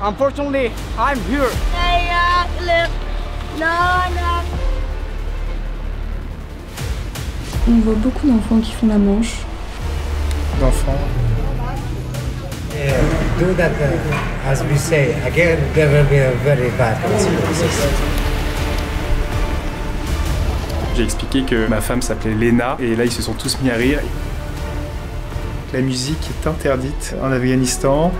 Unfortunately, I'm here. On voit beaucoup d'enfants qui font la manche. D'enfants. Do that, as we say, again, there will be a very bad consequences. J'ai expliqué que ma femme s'appelait Lena et là ils se sont tous mis à rire. La musique est interdite en Afghanistan.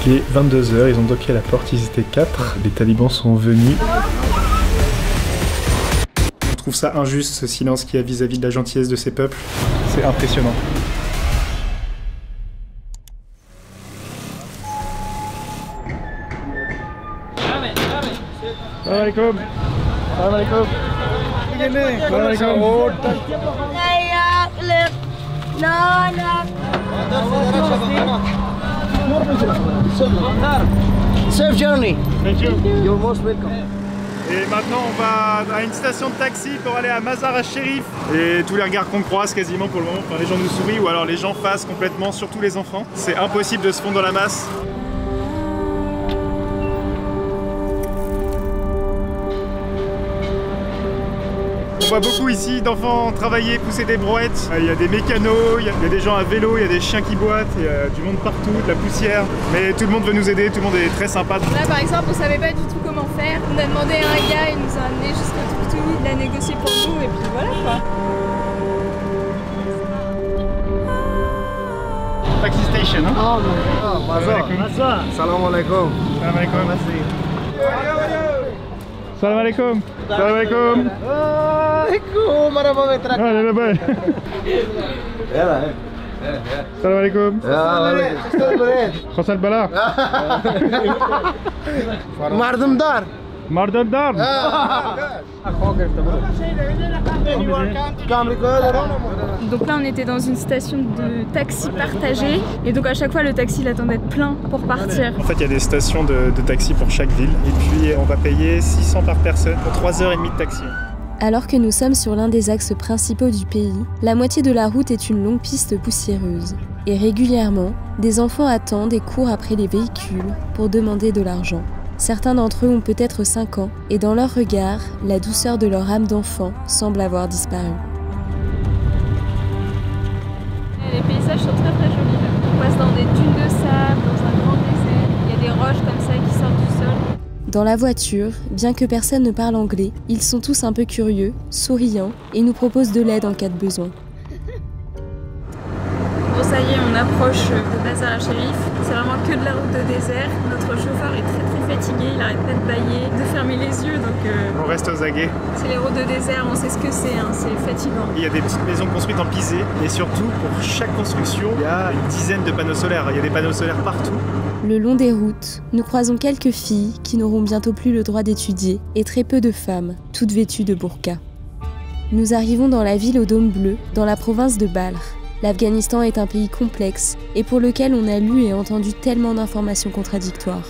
Il est 22 h, ils ont toqué à la porte, ils étaient 4. Les talibans sont venus. Je trouve ça injuste ce silence qu'il y a vis-à-vis de la gentillesse de ces peuples. C'est impressionnant. Salam alaikum. Salam alaikum. Salam alaikum. Safe journey. Thank you. You're most welcome. Et maintenant on va à une station de taxi pour aller à Mazar al-Sharif. Et tous les regards qu'on croise quasiment pour le moment, enfin, les gens nous sourient ou alors les gens passent complètement, surtout les enfants. C'est impossible de se fondre dans la masse. On voit beaucoup ici d'enfants travailler, pousser des brouettes. Il y a des mécanos, il y a des gens à vélo, il y a des chiens qui boitent, il y a du monde partout, de la poussière. Mais tout le monde veut nous aider, tout le monde est très sympa. Là par exemple on savait pas du tout comment faire. On a demandé à un gars, il nous a amené jusqu'au tuk-tuk, il a négocié pour nous et puis voilà quoi. Taxi station, hein? Oh, Mazar. Salam alaikum. Salam alaikum. Salam alaikum. Salam alaikum. Salam alaikum. Khos al-Bala. Mardamdar. Mardamdar. Donc là on était dans une station de taxi partagée et donc à chaque fois le taxi il attendait d'être plein pour partir. En fait il y a des stations de taxi pour chaque ville et puis on va payer 600 par personne pour 3h30 de taxi. Alors que nous sommes sur l'un des axes principaux du pays, la moitié de la route est une longue piste poussiéreuse. Et régulièrement, des enfants attendent et courent après les véhicules pour demander de l'argent. Certains d'entre eux ont peut-être 5 ans et dans leur regard, la douceur de leur âme d'enfant semble avoir disparu. Les paysages sont très très jolis là. On passe dans des dunes de sable, dans un grand désert. Il y a des roches comme ça qui sortent du sol. Dans la voiture, bien que personne ne parle anglais, ils sont tous un peu curieux, souriants et nous proposent de l'aide en cas de besoin. Bon ça y est, on approche de Mazar al-Sharif. C'est vraiment que de la route de désert. Notre chauffeur est très très fatigué, il arrête pas de bâiller, de fermer les yeux donc... On reste aux aguets. C'est les routes de désert, on sait ce que c'est, hein, c'est fatigant. Il y a des petites maisons construites en pisé et surtout pour chaque construction il y a une dizaine de panneaux solaires. Il y a des panneaux solaires partout. Le long des routes, nous croisons quelques filles qui n'auront bientôt plus le droit d'étudier et très peu de femmes, toutes vêtues de burqa. Nous arrivons dans la ville au dôme bleu, dans la province de Balkh. L'Afghanistan est un pays complexe et pour lequel on a lu et entendu tellement d'informations contradictoires.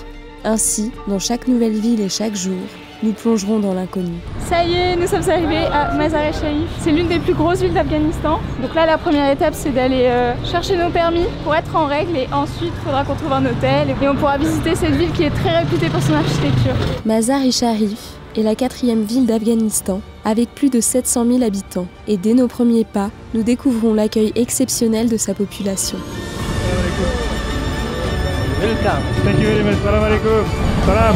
Ainsi, dans chaque nouvelle ville et chaque jour, nous plongerons dans l'inconnu. Ça y est, nous sommes arrivés à Mazar al-Sharif. C'est l'une des plus grosses villes d'Afghanistan. Donc là, la première étape, c'est d'aller chercher nos permis pour être en règle et ensuite, il faudra qu'on trouve un hôtel et on pourra visiter cette ville qui est très réputée pour son architecture. Mazar al-Sharif est la 4e ville d'Afghanistan avec plus de 700 000 habitants. Et dès nos premiers pas, nous découvrons l'accueil exceptionnel de sa population. Welcome. Thank you very much. Salam alaikum. Salam.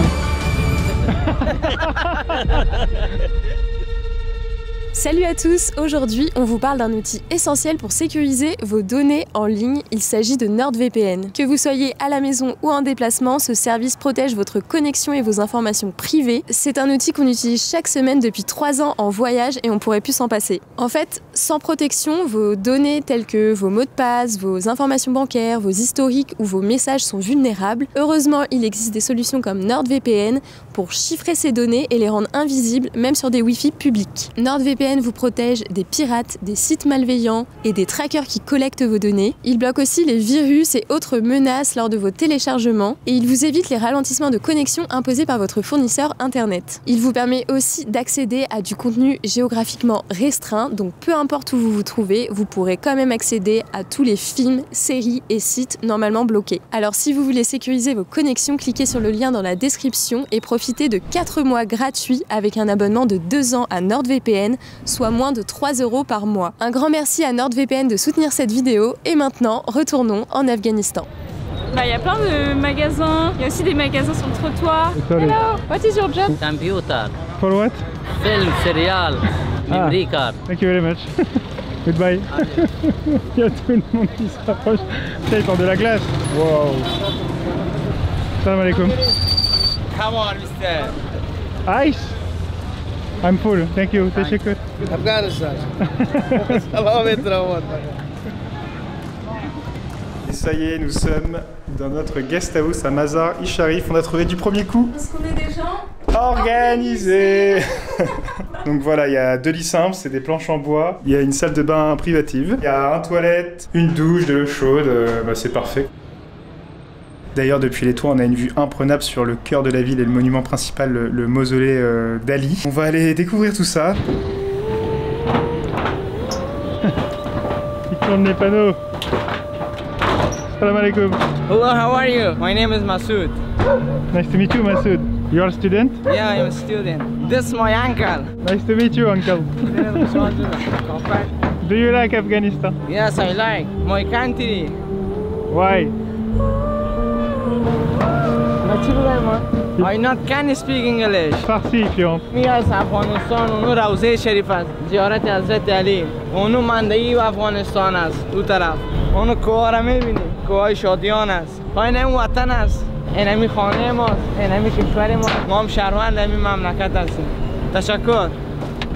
Salut à tous, aujourd'hui on vous parle d'un outil essentiel pour sécuriser vos données en ligne, il s'agit de NordVPN. Que vous soyez à la maison ou en déplacement, ce service protège votre connexion et vos informations privées. C'est un outil qu'on utilise chaque semaine depuis 3 ans en voyage et on pourrait plus s'en passer. En fait, sans protection, vos données telles que vos mots de passe, vos informations bancaires, vos historiques ou vos messages sont vulnérables. Heureusement, il existe des solutions comme NordVPN pour chiffrer ces données et les rendre invisibles même sur des Wi-Fi publics. NordVPN NordVPN vous protège des pirates, des sites malveillants et des trackers qui collectent vos données. Il bloque aussi les virus et autres menaces lors de vos téléchargements et il vous évite les ralentissements de connexion imposés par votre fournisseur internet. Il vous permet aussi d'accéder à du contenu géographiquement restreint, donc peu importe où vous vous trouvez, vous pourrez quand même accéder à tous les films, séries et sites normalement bloqués. Alors si vous voulez sécuriser vos connexions, cliquez sur le lien dans la description et profitez de 4 mois gratuits avec un abonnement de 2 ans à NordVPN, soit moins de 3 € par mois. Un grand merci à NordVPN de soutenir cette vidéo et maintenant, retournons en Afghanistan. Il y a plein de magasins, il y a aussi des magasins sur le trottoir. Hello, what is your job? Computer, For what? film, serial, memory card. Thank you very much. Goodbye. Il y a tout le monde qui se rapproche. Putain, ils sortent de la glace. Wow. Salam alaikum. Come on, mister. Ice. I'm full. Thank you. Teşekkür. Afghanistan. Salam alaikum. Et ça y est, nous sommes dans notre guest house à Mazar-i Sharif. On a trouvé du premier coup. Parce qu'on est des gens Organisé. Donc voilà, il y a 2 lits simples, c'est des planches en bois. Il y a une salle de bain privative. Il y a un toilette, une douche, de l'eau chaude. C'est parfait. D'ailleurs, depuis les toits, on a une vue imprenable sur le cœur de la ville et le monument principal, le mausolée d'Ali. On va aller découvrir tout ça. Il tourne les panneaux. Salam alaikum. Hello, how are you? My name is Masood. Nice to meet you, Masood. You are a student? Yeah, I'm a student. This is my uncle. Nice to meet you, uncle. Do you like Afghanistan? Yes, I like my country. Why? I not can speak English. Farsi if you want. می از افغانستان اونو روضه شریف است زیارت حضرت علی اونو مندگی و افغانستان است دو طرف اونو کوها را میبینی کوهای شادیان است این هم وطن است این همی خانه ماست این همی کشور ماست ما هم شهروند همی مملکت هستیم تشکر.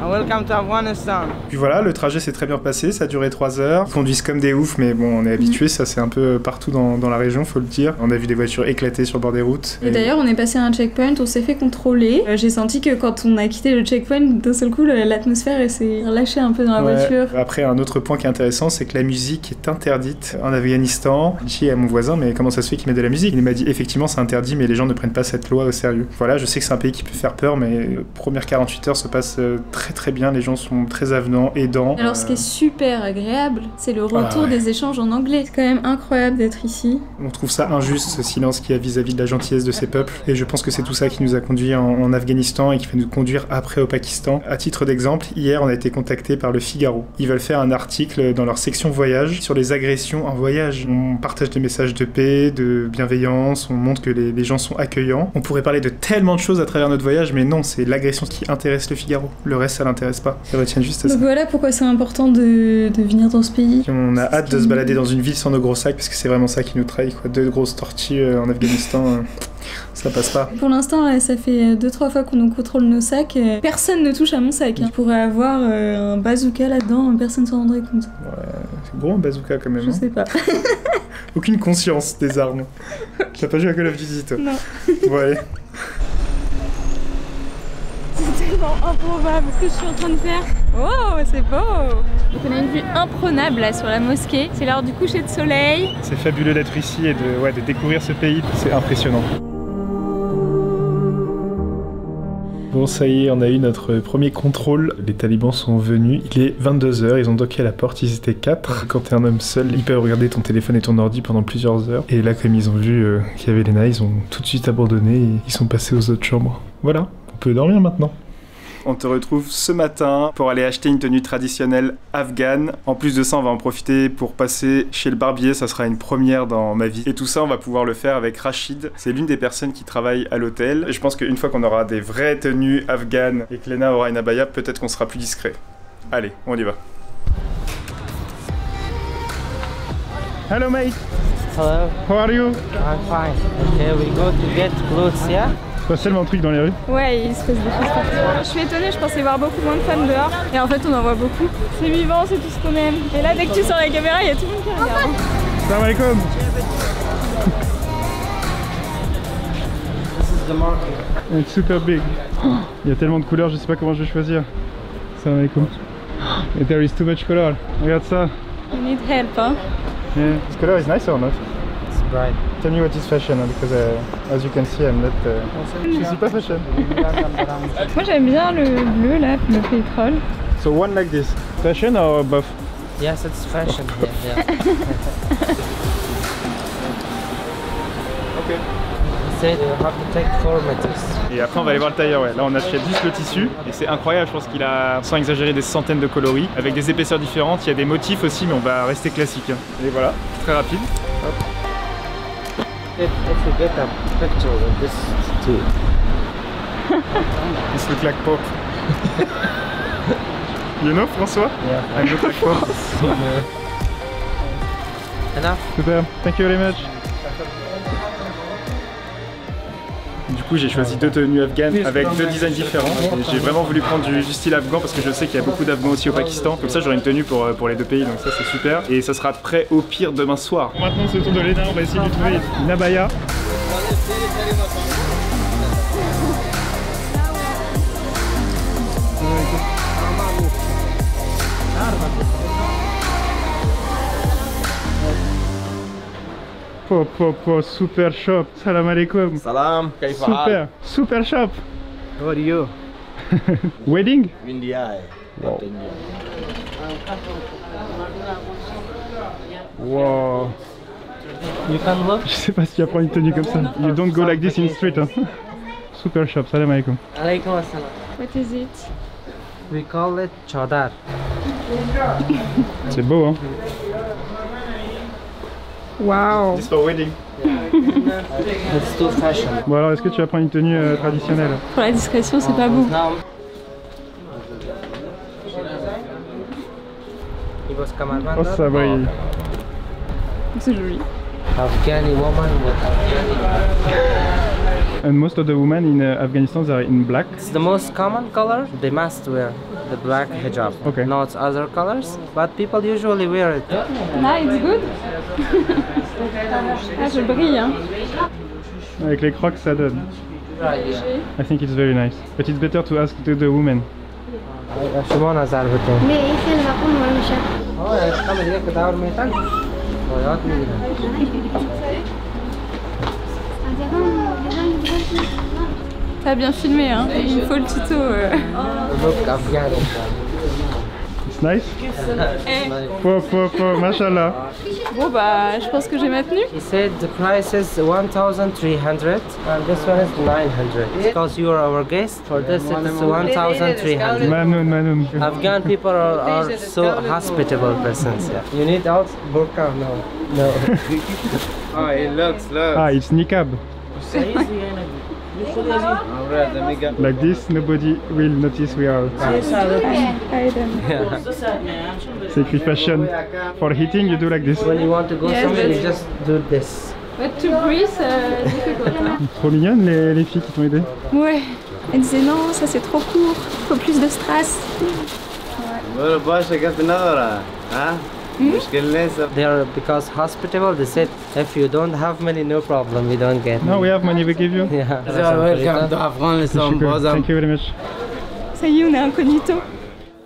Welcome to Afghanistan. Puis voilà, le trajet s'est très bien passé, ça a duré 3 heures. Ils conduisent comme des oufs, mais bon, on est habitué, ça c'est un peu partout dans la région, faut le dire. On a vu des voitures éclatées sur le bord des routes. Et d'ailleurs, on est passé à un checkpoint, on s'est fait contrôler. J'ai senti que quand on a quitté le checkpoint, d'un seul coup, l'atmosphère s'est relâchée un peu dans la voiture. Après, un autre point qui est intéressant, c'est que la musique est interdite en Afghanistan. J'ai dit à mon voisin, mais comment ça se fait qu'il met de la musique? Il m'a dit, effectivement, c'est interdit, mais les gens ne prennent pas cette loi au sérieux. Voilà, je sais que c'est un pays qui peut faire peur, mais les premières 48 heures se passent très bien, les gens sont très avenants, aidants. Alors ce qui est super agréable, c'est le retour des échanges en anglais. C'est quand même incroyable d'être ici. On trouve ça injuste, ce silence qu'il y a vis-à-vis de la gentillesse de ces peuples, et je pense que c'est tout ça qui nous a conduits en Afghanistan et qui va nous conduire après au Pakistan. À titre d'exemple, hier on a été contacté par le Figaro. Ils veulent faire un article dans leur section voyage sur les agressions en voyage. On partage des messages de paix, de bienveillance, on montre que les gens sont accueillants. On pourrait parler de tellement de choses à travers notre voyage, mais non, c'est l'agression qui intéresse le Figaro. Le reste, ça l'intéresse pas. Ça retient juste à ça. Donc voilà pourquoi c'est important de venir dans ce pays. On a hâte de se balader dans une ville sans nos gros sacs, parce que c'est vraiment ça qui nous trahit, quoi. 2 grosses tortues en Afghanistan, ça passe pas. Pour l'instant, ça fait 2-3 fois qu'on nous contrôle nos sacs. Personne ne touche à mon sac. Je pourrais avoir un bazooka là-dedans, personne ne s'en rendrait compte. Ouais, c'est gros un bazooka quand même. Je sais pas. Aucune conscience des armes. T'as pas joué à Call of Duty, toi? Non. Ouais. C'est tellement improbable ce que je suis en train de faire. Oh, c'est beau! Donc on a une vue imprenable là sur la mosquée. C'est l'heure du coucher de soleil. C'est fabuleux d'être ici et de découvrir ce pays. C'est impressionnant. Bon, ça y est, on a eu notre premier contrôle. Les talibans sont venus. Il est 22 h, ils ont toqué à la porte, ils étaient 4. Quand t'es un homme seul, ils peuvent regarder ton téléphone et ton ordi pendant plusieurs heures. Et là, comme ils ont vu qu'il y avait Lena, ils ont tout de suite abandonné et ils sont passés aux autres chambres. Voilà, on peut dormir maintenant. On te retrouve ce matin pour aller acheter une tenue traditionnelle afghane. En plus de ça, on va en profiter pour passer chez le barbier. Ça sera une première dans ma vie. Et tout ça, on va pouvoir le faire avec Rachid. C'est l'une des personnes qui travaille à l'hôtel. Et je pense qu'une fois qu'on aura des vraies tenues afghanes et que Lena aura une abaya, peut-être qu'on sera plus discret. Allez, on y va. Hello mate. Hello. How are you? I'm fine. Okay, we go to get clothes, yeah? Pas seulement un truc dans les rues. Ouais, il se passe des choses partout. Je suis étonnée, je pensais voir beaucoup moins de femmes dehors. Et en fait, on en voit beaucoup. C'est vivant, c'est tout ce qu'on aime. Et là, dès que tu sors la caméra, il y a tout le monde qui regarde. Salam alaikum. This is the market. It's super big. Il y a tellement de couleurs, je sais pas comment je vais choisir. Salam alaikum. There is too much color. Regarde ça. You need help, hein? Yeah. This color is nice or not? It's bright. Tell me what is fashion, because as you can see, I'm not. Je suis pas fashion. Moi j'aime bien le bleu là, le pétrole. So one like this. Fashion or both? Yes, it's fashion here. Yeah. Ok. Said you have to take 4 meters. Et après on va aller voir le tailleur, ouais. Là on achète juste le tissu et c'est incroyable, je pense qu'il a, sans exagérer, des centaines de coloris avec des épaisseurs différentes, il y a des motifs aussi mais on va rester classique. Et voilà, très rapide. Hop. If you get a picture of this too. This look like pop. You know François? Yeah. I look like pop. Enough? Super, thank you very much. Du coup j'ai choisi 2 tenues afghanes avec 2 designs différents et j'ai vraiment voulu prendre du style afghan parce que je sais qu'il y a beaucoup d'afghans aussi au Pakistan, comme ça j'aurai une tenue pour les 2 pays, donc ça c'est super et ça sera prêt au pire demain soir. Maintenant c'est au tour de Léna, on va essayer de lui trouver une abaya. Super shop, salam alaikum. Salam, Super, super shop. How are you? Wedding? India. Wow. Wow. You can look. Je sais pas si tu vas prendre une tenue comme ça. You don't go like this in the street. Hein. Super shop, salam alaikum. Alaikum assalam. What is it? We call it chadar. C'est beau hein. Wow. This for wedding. It's too fashion. Bon alors est-ce que tu vas prendre une tenue traditionnelle? Pour la discrétion, c'est pas beau. Now, he was Kamarman. Oh ça brille. C'est joli. Afghani woman with Afghani. And most of the women in Afghanistan are in black. It's the most common color. They must wear the black hijab. Okay. Not other colors, but people usually wear it. Ah, it's good. Ah, je brille, hein. Avec les crocs ça donne. I think it's very nice. But it's better to ask the women. شمون زربتون؟ خمس دقائق دور ميتان. T'as bien filmé, hein. Il me faut le tuto. Look Afghani. It's nice. Mashallah. Bon bah, je pense que j'ai ma tenue. He said the price is 1,300 and this one is 900. Because you are our guest, for this it's 1,300. Manoun. Afghan people are so hospitable persons. Yeah. You need out burqa? No. Oh, it looks. Ah, it's niqab. Like this, nobody will notice we are. C'est écrit fashion. For heating, you do like this. When you want to go Yes, somewhere, but- you just do this. But to breathe, difficult, hein. Trop mignonnes les filles qui t'ont aidé. Ouais. Elle disait non, ça c'est trop court. Faut plus de strass. They are because hospitable. They said if you don't have money, no problem. We don't get. No, we have money, we give you. Yeah. Welcome to Afghanistan, Shukran. Thank you very much. Ça y est, on est incognito.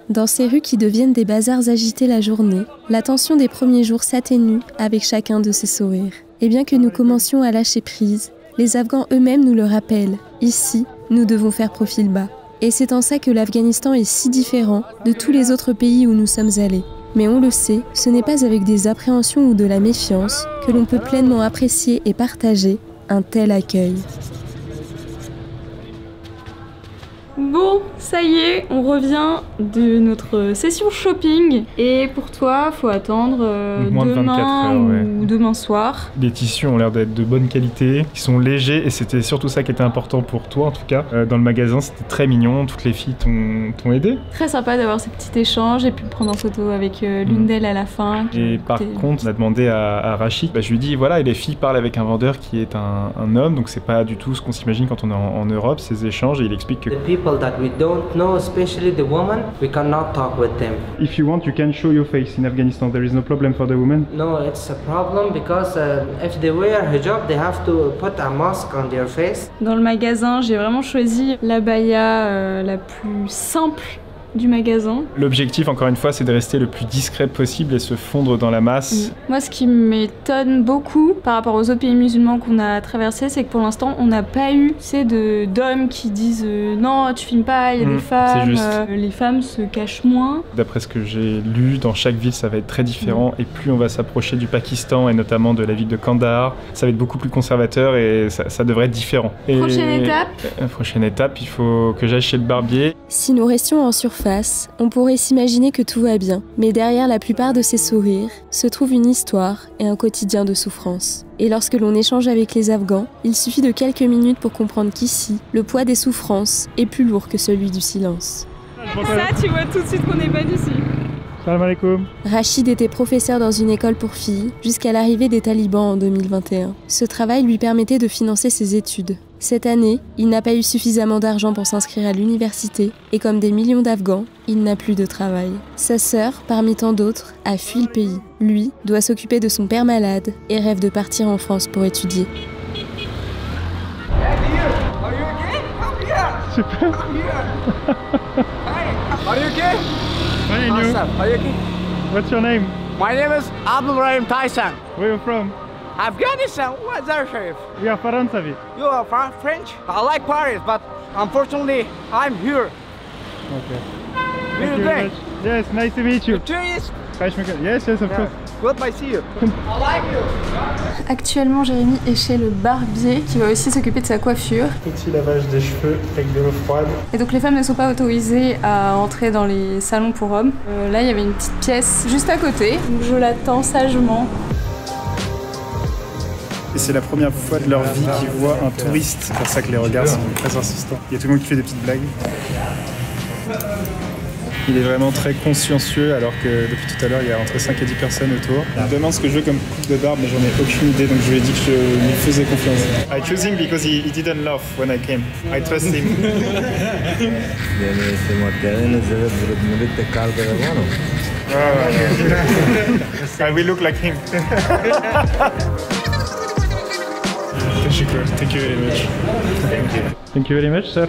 Dans ces rues qui deviennent des bazars agités la journée, la tension des premiers jours s'atténue avec chacun de ses sourires. Et bien que nous commencions à lâcher prise, les Afghans eux-mêmes nous le rappellent. Ici, nous devons faire profil bas. Et c'est en ça que l'Afghanistan est si différent de tous les autres pays où nous sommes allés. Mais on le sait, ce n'est pas avec des appréhensions ou de la méfiance que l'on peut pleinement apprécier et partager un tel accueil. Bon, ça y est, on revient de notre session shopping. Et pour toi, faut attendre Moins de 24 demain heures, ouais. ou demain soir. Les tissus ont l'air d'être de bonne qualité, ils sont légers et c'était surtout ça qui était important pour toi en tout cas. Dans le magasin c'était très mignon, toutes les filles t'ont aidé. Très sympa d'avoir ces petits échanges et puis de prendre en photo avec l'une d'elles à la fin. Et par contre on a demandé à Rachid, je lui ai dit voilà, et les filles parlent avec un vendeur qui est un homme, donc c'est pas du tout ce qu'on s'imagine quand on est en Europe, ces échanges, et il explique que The people that we don't know, especially the women, we cannot talk with them. if you want you can show your face in Afghanistan, there is no problem for the women. No, it's a problem because if they wear hijab, they have to put a mask on their face. Dans le magasin, j'ai vraiment choisi l'abaya la plus simple du magasin. L'objectif, encore une fois, c'est de rester le plus discret possible et se fondre dans la masse. Moi, ce qui m'étonne beaucoup par rapport aux autres pays musulmans qu'on a traversés, c'est que pour l'instant, on n'a pas eu d'hommes qui disent non, tu filmes pas, il y a des femmes. Les femmes se cachent moins. D'après ce que j'ai lu, dans chaque ville, ça va être très différent. Et plus on va s'approcher du Pakistan et notamment de la ville de Kandahar, ça va être beaucoup plus conservateur et ça devrait être différent. Prochaine étape, il faut que j'aille chez le barbier. Si nous restions en surface, on pourrait s'imaginer que tout va bien. Mais derrière la plupart de ces sourires se trouve une histoire et un quotidien de souffrance. Et lorsque l'on échange avec les Afghans, il suffit de quelques minutes pour comprendre qu'ici, le poids des souffrances est plus lourd que celui du silence. Ça, tu vois tout de suite qu'on n'est pas d'ici. Salam alaikum. Rachid était professeur dans une école pour filles jusqu'à l'arrivée des talibans en 2021. Ce travail lui permettait de financer ses études. Cette année, il n'a pas eu suffisamment d'argent pour s'inscrire à l'université et comme des millions d'Afghans, il n'a plus de travail. Sa sœur, parmi tant d'autres, a fui le pays. Lui doit s'occuper de son père malade et rêve de partir en France pour étudier. Super. Are you okay? Fine, you? Awesome. Are you okay? What's your name? My name is Abdul Rahim Tyson. Where are you from? Afghanistan. What's our sheriff? We are Faransavi. You are French? I like Paris, but unfortunately, I'm here. Okay. You're great. Yes, nice to meet you. Tourist? Yes, of course. Goodbye, see you. I like you. Actuellement, Jérémy est chez le barbier qui va aussi s'occuper de sa coiffure. Petit lavage des cheveux avec de l'eau froide. Et donc les femmes ne sont pas autorisées à entrer dans les salons pour hommes. Là, il y avait une petite pièce juste à côté, donc je l'attends sagement. Et c'est la première fois de leur vie qu'ils voient un touriste. C'est pour ça que les regards sont très insistants. Il y a tout le monde qui fait des petites blagues. Il est vraiment très consciencieux alors que depuis tout à l'heure il y a entre 5 et 10 personnes autour. Il me demande ce que je veux comme coupe de barbe mais j'en ai aucune idée donc je lui ai dit que je lui faisais confiance. I chose him because he didn't laugh when I came. I trust him. I will look like him. Thank you very much. Thank you very much, sir.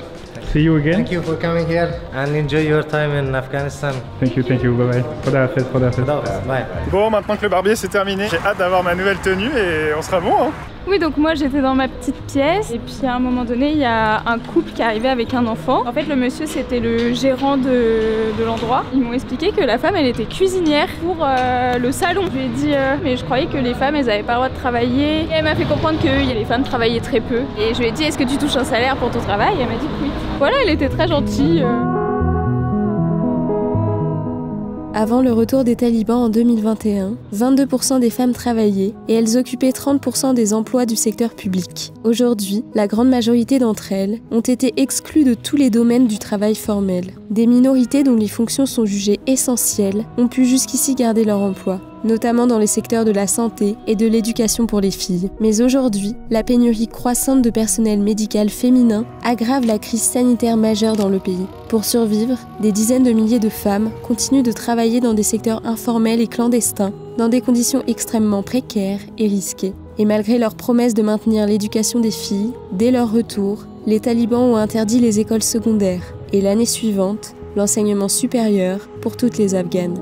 See you again. Thank you for coming here and enjoy your time in Afghanistan. Thank you, bye bye. Khoda Hafez, Khoda Hafez. Bye. Bon, maintenant que le barbier c'est terminé, j'ai hâte d'avoir ma nouvelle tenue et on sera bon, hein. Oui, donc moi j'étais dans ma petite pièce et puis à un moment donné il y a un couple qui arrivait avec un enfant. En fait le monsieur c'était le gérant de l'endroit. Ils m'ont expliqué que la femme elle était cuisinière pour le salon. Je lui ai dit mais je croyais que les femmes elles avaient pas le droit de travailler. Et elle m'a fait comprendre que les femmes travaillaient très peu. Et je lui ai dit est-ce que tu touches un salaire pour ton travail? Et elle m'a dit oui. Voilà, elle était très gentille. Avant le retour des talibans en 2021, 22% des femmes travaillaient et elles occupaient 30% des emplois du secteur public. Aujourd'hui, la grande majorité d'entre elles ont été exclues de tous les domaines du travail formel. Des minorités dont les fonctions sont jugées essentielles ont pu jusqu'ici garder leur emploi, notamment dans les secteurs de la santé et de l'éducation pour les filles. Mais aujourd'hui, la pénurie croissante de personnel médical féminin aggrave la crise sanitaire majeure dans le pays. Pour survivre, des dizaines de milliers de femmes continuent de travailler dans des secteurs informels et clandestins, dans des conditions extrêmement précaires et risquées. Et malgré leur promesse de maintenir l'éducation des filles, dès leur retour, les talibans ont interdit les écoles secondaires et l'année suivante, l'enseignement supérieur pour toutes les Afghanes.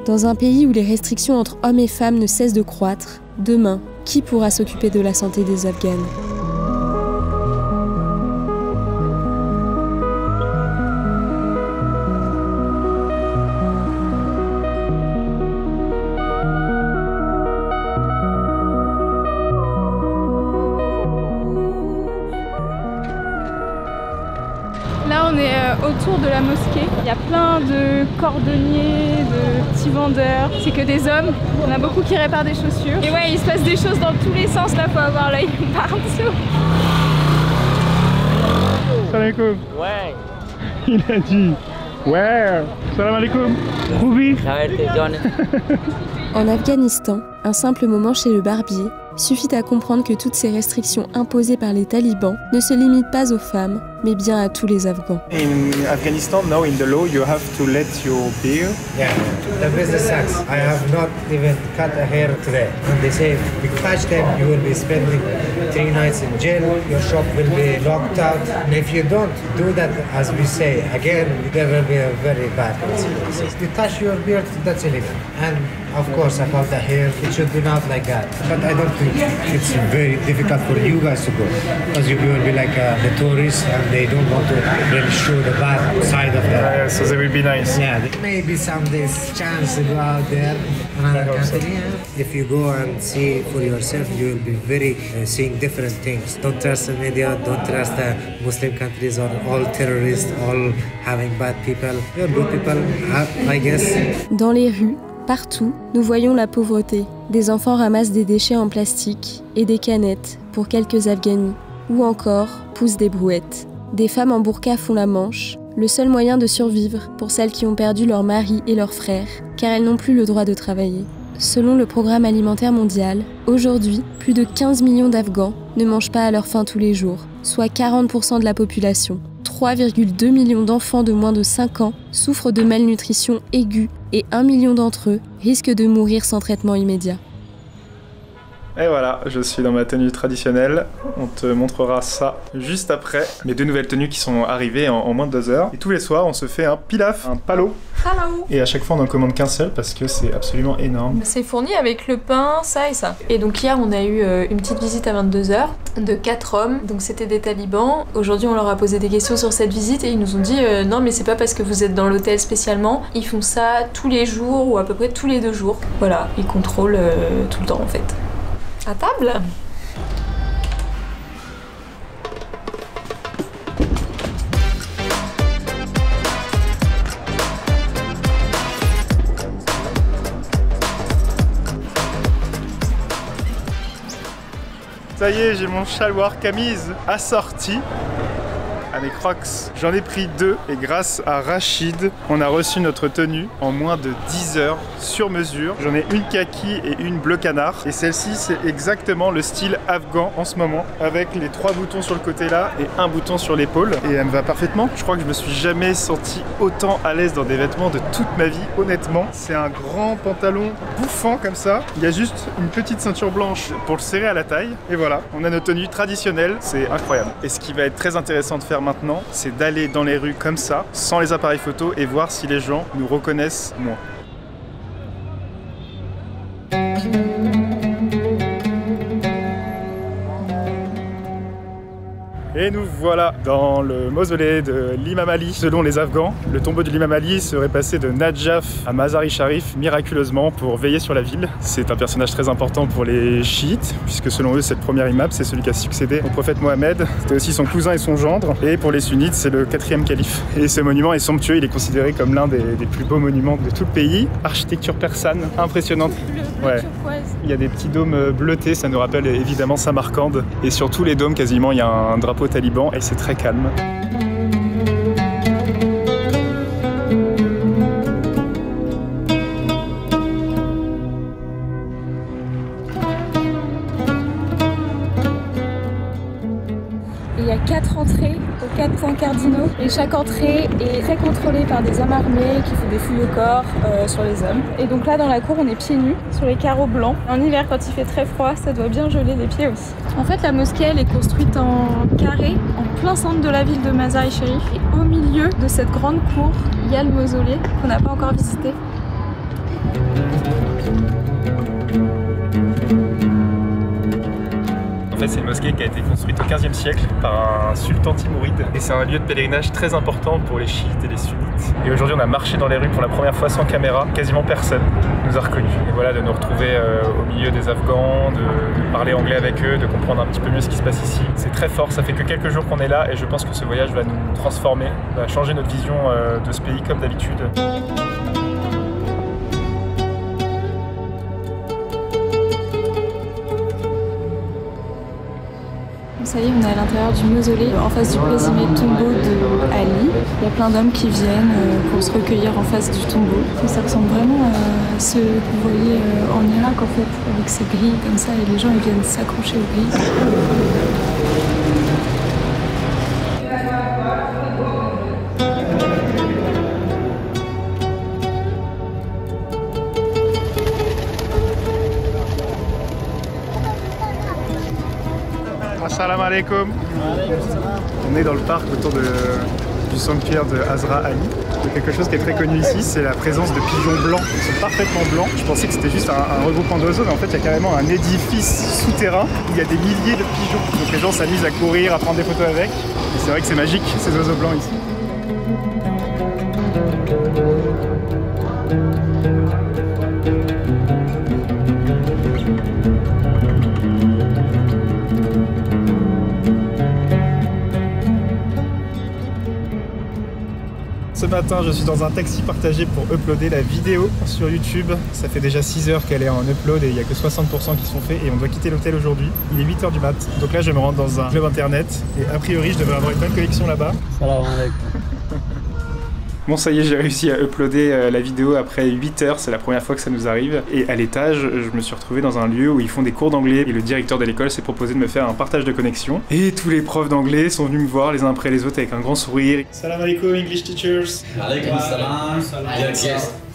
Dans un pays où les restrictions entre hommes et femmes ne cessent de croître, demain, qui pourra s'occuper de la santé des Afghanes ? Là on est autour de la mosquée, il y a plein de cordonniers, de petits vendeurs, c'est que des hommes, on a beaucoup qui réparent des chaussures. Et ouais, il se passe des choses dans tous les sens là, faut avoir l'œil partout. Salam alaikum. Ouais. Il a dit ouais. Salam alaikum. Roubi. En Afghanistan, un simple moment chez le barbier suffit à comprendre que toutes ces restrictions imposées par les talibans ne se limitent pas aux femmes, mais bien à tous les Afghans. In Afghanistan, now in the law, you have to let your beard. Yeah, the business sucks. I have not even cut a hair today. And they say, if you catch them, you will be spending 3 nights in jail, your shop will be locked out. And if you don't do that, as we say, again, there will be a very bad consequences. You touch your beard, that's illegal. And of course, about the hair, it should be not like that. But I don't think it's very difficult for you guys to go. Because you will be like the tourists and they don't want to really show the bad side of that. So they will be nice. Yeah, maybe someday chance to go out there, another country. Yeah. If you go and see for yourself, you will be very seeing different things. Don't trust the media, don't trust the Muslim countries are all terrorists, all having bad people. They're good people, I guess. Dans les rues, partout, nous voyons la pauvreté. Des enfants ramassent des déchets en plastique et des canettes pour quelques Afghanis. Ou encore, poussent des brouettes. Des femmes en burqa font la manche, le seul moyen de survivre pour celles qui ont perdu leur mari et leurs frères, car elles n'ont plus le droit de travailler. Selon le Programme alimentaire mondial, aujourd'hui, plus de 15 millions d'Afghans ne mangent pas à leur faim tous les jours, soit 40% de la population. 3,2 millions d'enfants de moins de 5 ans souffrent de malnutrition aiguë et 1 million d'entre eux risquent de mourir sans traitement immédiat. Et voilà, je suis dans ma tenue traditionnelle. On te montrera ça juste après. Mes 2 nouvelles tenues qui sont arrivées en moins de 2 heures. Et tous les soirs, on se fait un pilaf, un palo. Hello. Et à chaque fois, on n'en commande qu'un seul parce que c'est absolument énorme. C'est fourni avec le pain, ça et ça. Et donc hier, on a eu une petite visite à 22 h de 4 hommes. Donc c'était des talibans. Aujourd'hui, on leur a posé des questions sur cette visite et ils nous ont dit non, mais c'est pas parce que vous êtes dans l'hôtel spécialement. Ils font ça tous les jours ou à peu près tous les 2 jours. Voilà, ils contrôlent tout le temps en fait. À table. Ça y est, j'ai mon chaloir camise assorti à mes Crocs. J'en ai pris 2 et grâce à Rachid, on a reçu notre tenue en moins de 10 heures sur mesure. J'en ai une kaki et une bleu canard. Et celle-ci, c'est exactement le style afghan en ce moment, avec les 3 boutons sur le côté là et un bouton sur l'épaule. Et elle me va parfaitement. Je crois que je me suis jamais senti autant à l'aise dans des vêtements de toute ma vie, honnêtement. C'est un grand pantalon bouffant comme ça. Il y a juste une petite ceinture blanche pour le serrer à la taille. Et voilà, on a notre tenue traditionnelle. C'est incroyable. Et ce qui va être très intéressant de faire maintenant, c'est d'aller dans les rues comme ça, sans les appareils photo, et voir si les gens nous reconnaissent moins. Et nous voilà dans le mausolée de l'imam Ali. Selon les Afghans, le tombeau de l'imam Ali serait passé de Najaf à Mazar-i Sharif miraculeusement pour veiller sur la ville. C'est un personnage très important pour les chiites, puisque selon eux, c'est le premier imam, c'est celui qui a succédé au prophète Mohammed. C'était aussi son cousin et son gendre. Et pour les sunnites, c'est le 4e calife. Et ce monument est somptueux, il est considéré comme l'un des plus beaux monuments de tout le pays. Architecture persane, impressionnante. Ouais. Il y a des petits dômes bleutés, ça nous rappelle évidemment Samarcande. Et sur tous les dômes, quasiment, il y a un drapeau taliban et c'est très calme. Il y a 4 entrées aux 4 points cardinaux et chaque entrée est très contrôlée par des hommes armés qui font des fouilles au corps sur les hommes. Et donc là dans la cour on est pieds nus sur les carreaux blancs. En hiver quand il fait très froid ça doit bien geler les pieds aussi. En fait la mosquée elle est construite en carré en plein centre de la ville de Mazar-i Sharif et au milieu de cette grande cour il y a le mausolée qu'on n'a pas encore visité. En fait, c'est une mosquée qui a été construite au XVe siècle par un sultan timouride et c'est un lieu de pèlerinage très important pour les chiites et les sunnites. Et aujourd'hui, on a marché dans les rues pour la première fois sans caméra. Quasiment personne nous a reconnus. Et voilà, de nous retrouver au milieu des Afghans, de parler anglais avec eux, de comprendre un petit peu mieux ce qui se passe ici. C'est très fort, ça fait que quelques jours qu'on est là et je pense que ce voyage va nous transformer, va changer notre vision de ce pays comme d'habitude. Ça y est, on est à l'intérieur du mausolée, en face du présumé tombeau de Ali. Il y a plein d'hommes qui viennent pour se recueillir en face du tombeau. Et ça ressemble vraiment à ce que vous voyez en Irak en fait, avec ces grilles comme ça, et les gens ils viennent s'accrocher aux grilles. Assalamu alaikum. On est dans le parc autour du sanctuaire de Azra Ali. Donc quelque chose qui est très connu ici, c'est la présence de pigeons blancs. Ils sont parfaitement blancs. Je pensais que c'était juste un regroupement d'oiseaux, mais en fait il y a carrément un édifice souterrain où il y a des milliers de pigeons. Donc les gens s'amusent à courir, à prendre des photos avec. Et c'est vrai que c'est magique, ces oiseaux blancs ici. Ce matin, je suis dans un taxi partagé pour uploader la vidéo sur YouTube. Ça fait déjà 6 heures qu'elle est en upload et il n'y a que 60% qui sont faits et on doit quitter l'hôtel aujourd'hui. Il est 8 h du mat. Donc là, je me rends dans un club internet et a priori, je devrais avoir une bonne connexion là-bas. Salam alaikum. Bon, ça y est, j'ai réussi à uploader la vidéo après 8 heures, c'est la première fois que ça nous arrive. Et à l'étage, je me suis retrouvé dans un lieu où ils font des cours d'anglais et le directeur de l'école s'est proposé de me faire un partage de connexion. Et tous les profs d'anglais sont venus me voir les uns après les autres avec un grand sourire. Salam alaikum, English teachers. Alaikum salam.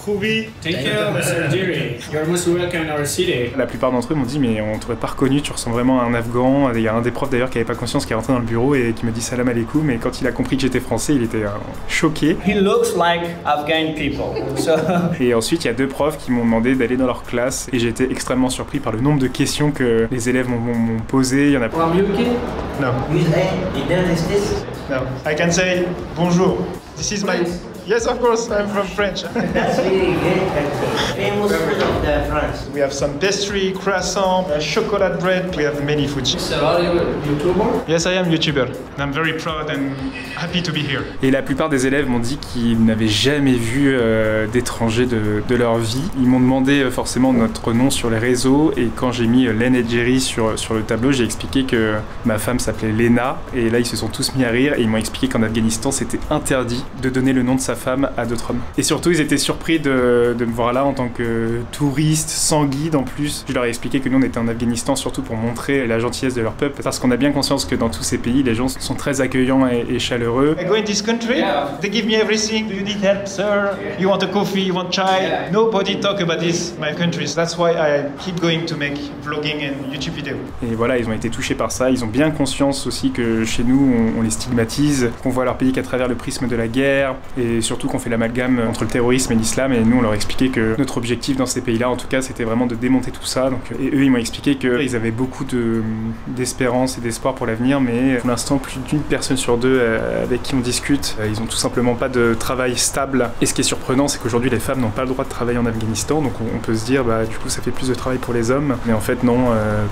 Khoubi. Take care, Mr. Diri. You're most welcome in our city. La plupart d'entre eux m'ont dit mais on t'aurait pas reconnu, tu ressembles vraiment à un Afghan. Il y a un des profs d'ailleurs qui avait pas conscience qui est rentré dans le bureau et qui me dit salam alaikum, mais quand il a compris que j'étais français, il était choqué. He looks like Afghan people. So... Et ensuite il y a deux profs qui m'ont demandé d'aller dans leur classe et j'ai été extrêmement surpris par le nombre de questions que les élèves m'ont posées. Il y en a pas. From UK? No. No. I can say bonjour. This is my... Yes, of course, I'm from French. That's really great country. Famous food of the France. We have some pastry, croissant, chocolate bread. We have many food. Sir, are you a YouTuber? Yes, I am YouTuber. I'm very proud and happy to be here. Et la plupart des élèves m'ont dit qu'ils n'avaient jamais vu d'étrangers de leur vie. Ils m'ont demandé forcément notre nom sur les réseaux et quand j'ai mis Len et Jerry sur le tableau, j'ai expliqué que ma femme s'appelait Lena et là ils se sont tous mis à rire et ils m'ont expliqué qu'en Afghanistan c'était interdit de donner le nom de sa femme à d'autres hommes. Et surtout ils étaient surpris de me voir là en tant que touriste, sans guide en plus. Je leur ai expliqué que nous on était en Afghanistan surtout pour montrer la gentillesse de leur peuple parce qu'on a bien conscience que dans tous ces pays les gens sont très accueillants et chaleureux. I go in this country, they give me everything. Do you need help, sir? You want a coffee? You want chai? Nobody talk about this, my countries. That's why I keep going to make vlogging and YouTube videos. Et voilà, ils ont été touchés par ça. Ils ont bien conscience aussi que chez nous on les stigmatise, qu'on voit leur pays qu'à travers le prisme de la guerre et surtout qu'on fait l'amalgame entre le terrorisme et l'islam. Et nous on leur expliquait que notre objectif dans ces pays-là, en tout cas, c'était vraiment de démonter tout ça. Donc, et eux ils m'ont expliqué qu'ils avaient beaucoup d'espérance et d'espoir pour l'avenir, mais pour l'instant plus d'une personne sur deux avec qui on discute, ils ont tout simplement pas de travail stable. Et ce qui est surprenant, c'est qu'aujourd'hui les femmes n'ont pas le droit de travailler en Afghanistan, donc on peut se dire bah du coup ça fait plus de travail pour les hommes, mais en fait non,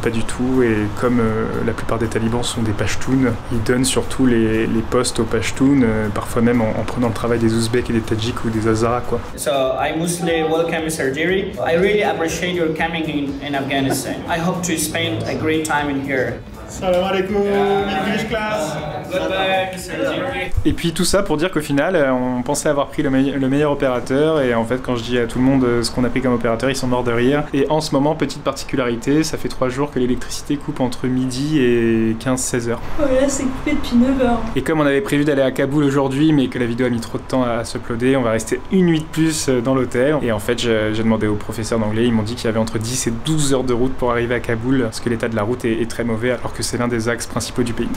pas du tout. Et comme la plupart des talibans sont des Pashtuns, ils donnent surtout les postes aux Pashtuns, parfois même en prenant le travail des Ouzbeks et des Tadjiks ou des Hazaras quoi. So I mostly welcome Mr. Diri. I really appreciate your coming in Afghanistan. I hope to spend a great time in here. Salam alaikum, English class. Goodbye, Mr. Diri. Et puis tout ça pour dire qu'au final, on pensait avoir pris le meilleur opérateur et en fait quand je dis à tout le monde ce qu'on a pris comme opérateur, ils sont morts de rire. Et en ce moment, petite particularité, ça fait 3 jours que l'électricité coupe entre midi et 15-16 heures. Oh là c'est coupé depuis 9 heures. Et comme on avait prévu d'aller à Kaboul aujourd'hui mais que la vidéo a mis trop de temps à s'uploader, on va rester une nuit de plus dans l'hôtel. Et en fait j'ai demandé aux professeurs d'anglais, ils m'ont dit qu'il y avait entre 10 et 12 heures de route pour arriver à Kaboul parce que l'état de la route est très mauvais alors que c'est l'un des axes principaux du pays.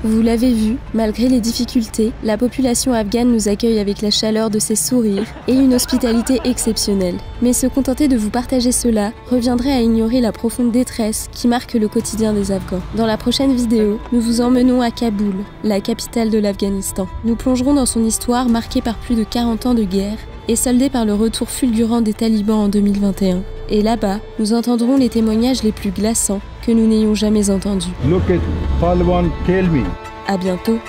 Vous l'avez vu, malgré les difficultés, la population afghane nous accueille avec la chaleur de ses sourires et une hospitalité exceptionnelle. Mais se contenter de vous partager cela reviendrait à ignorer la profonde détresse qui marque le quotidien des Afghans. Dans la prochaine vidéo, nous vous emmenons à Kaboul, la capitale de l'Afghanistan. Nous plongerons dans son histoire marquée par plus de 40 ans de guerre et soldée par le retour fulgurant des talibans en 2021. Et là-bas, nous entendrons les témoignages les plus glaçants que nous n'ayons jamais entendus. Look at Taliban kill me. À bientôt.